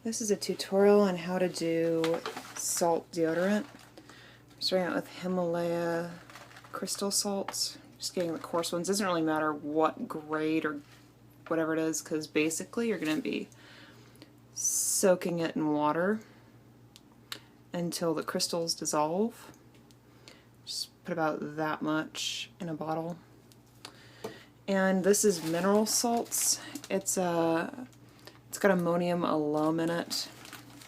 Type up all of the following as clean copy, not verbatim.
This is a tutorial on how to do salt deodorant. I'm starting out with Himalaya crystal salts. Just getting the coarse ones. Doesn't really matter what grade or whatever it is, because basically you're going to be soaking it in water until the crystals dissolve. Just put about that much in a bottle. And this is mineral salts. It's got ammonium alum in it.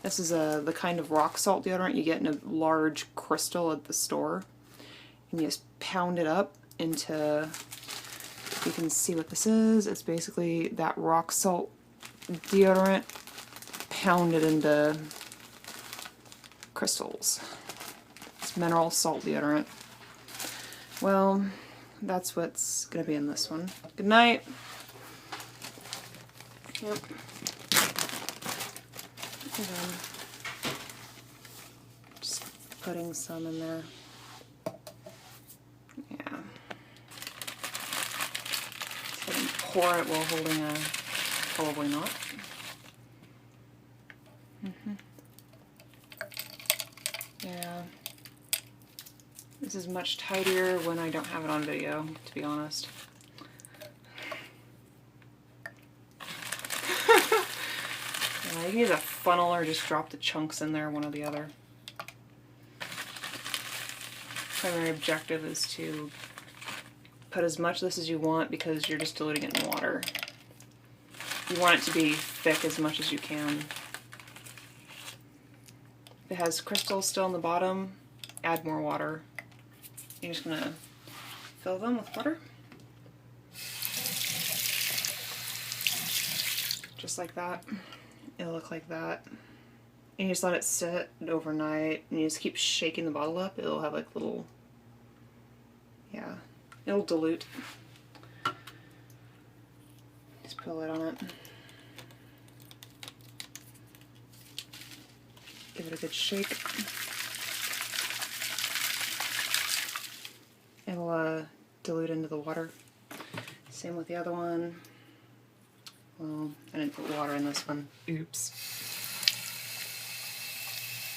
This is the kind of rock salt deodorant you get in a large crystal at the store. And you just pound it up into, you can see what this is. It's basically that rock salt deodorant pounded into crystals. It's mineral salt deodorant. Well, that's what's going to be in this one. Good night. Yep. And then just putting some in there. Yeah. So then pour it while holding a, probably not. Yeah. This is much tidier when I don't have it on video, to be honest. You can use a funnel or just drop the chunks in there, one or the other. Primary objective is to put as much of this as you want because you're just diluting it in water. You want it to be thick as much as you can. If it has crystals still on the bottom, add more water. You're just going to fill them with water. Just like that. It'll look like that. And you just let it sit overnight and you just keep shaking the bottle up. It'll have like little, yeah, it'll dilute. Just put a lid on it. Give it a good shake. It'll dilute into the water. Same with the other one. Well, I didn't put water in this one. Oops.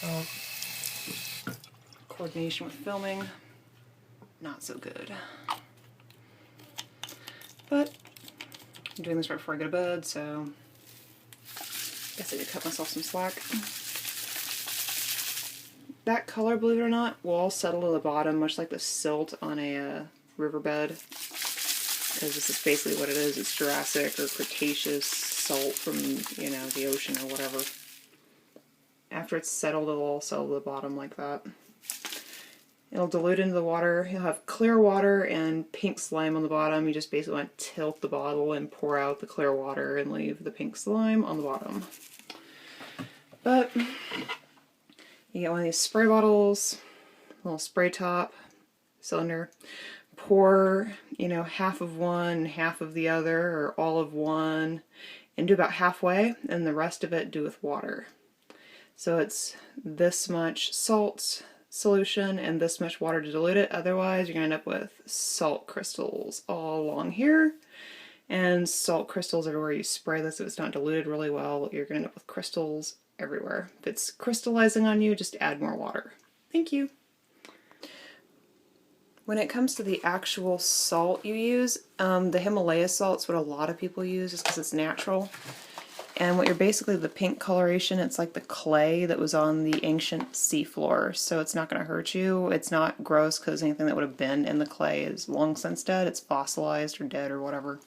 Oh. Coordination with filming, not so good. But I'm doing this right before I go to bed, so I guess I did cut myself some slack. That color, believe it or not, will all settle to the bottom, much like the silt on a riverbed. Because this is basically what it is. It's Jurassic or Cretaceous salt from, you know, the ocean or whatever. After it's settled, it'll all settle to the bottom like that. It'll dilute into the water. You'll have clear water and pink slime on the bottom. You just basically want to tilt the bottle and pour out the clear water and leave the pink slime on the bottom. But you get one of these spray bottles, little spray top, cylinder. Pour, you know, half of one, half of the other, or all of one, and do about halfway, and the rest of it do with water. So it's this much salt solution and this much water to dilute it. Otherwise, you're going to end up with salt crystals all along here. And salt crystals everywhere you spray this, if it's not diluted really well, you're going to end up with crystals everywhere. If it's crystallizing on you, just add more water. Thank you. When it comes to the actual salt you use, the Himalaya salt's what a lot of people use just because it's natural. And what you're basically, the pink coloration, it's like the clay that was on the ancient seafloor, so it's not going to hurt you. It's not gross because anything that would have been in the clay is long since dead. It's fossilized or dead or whatever.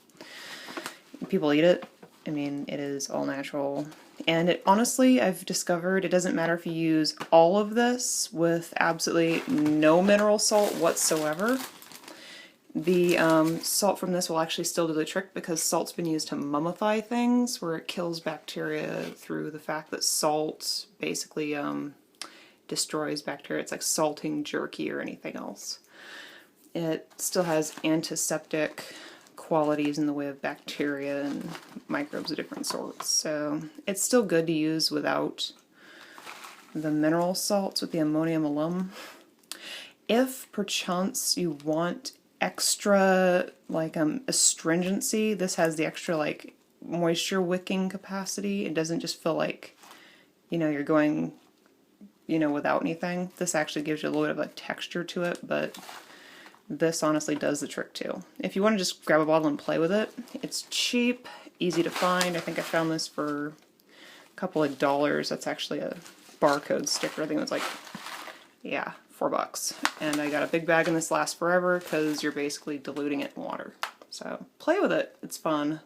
People eat it. I mean, it is all natural. And it, honestly, I've discovered it doesn't matter if you use all of this with absolutely no mineral salt whatsoever. The salt from this will actually still do the trick because salt's been used to mummify things, where it kills bacteria through the fact that salt basically destroys bacteria. It's like salting jerky or anything else. It still has antiseptic qualities in the way of bacteria and microbes of different sorts. So it's still good to use without the mineral salts with the ammonium alum. If perchance you want extra like astringency, this has the extra like moisture wicking capacity. It doesn't just feel like you know, you're going, you know, without anything. This actually gives you a little bit of a texture to it, but this honestly does the trick too. If you want to just grab a bottle and play with it, it's cheap, easy to find. I think I found this for a couple of dollars. That's actually a barcode sticker. I think it was like, yeah, $4. And I got a big bag, and this lasts forever because you're basically diluting it in water. So play with it. It's fun.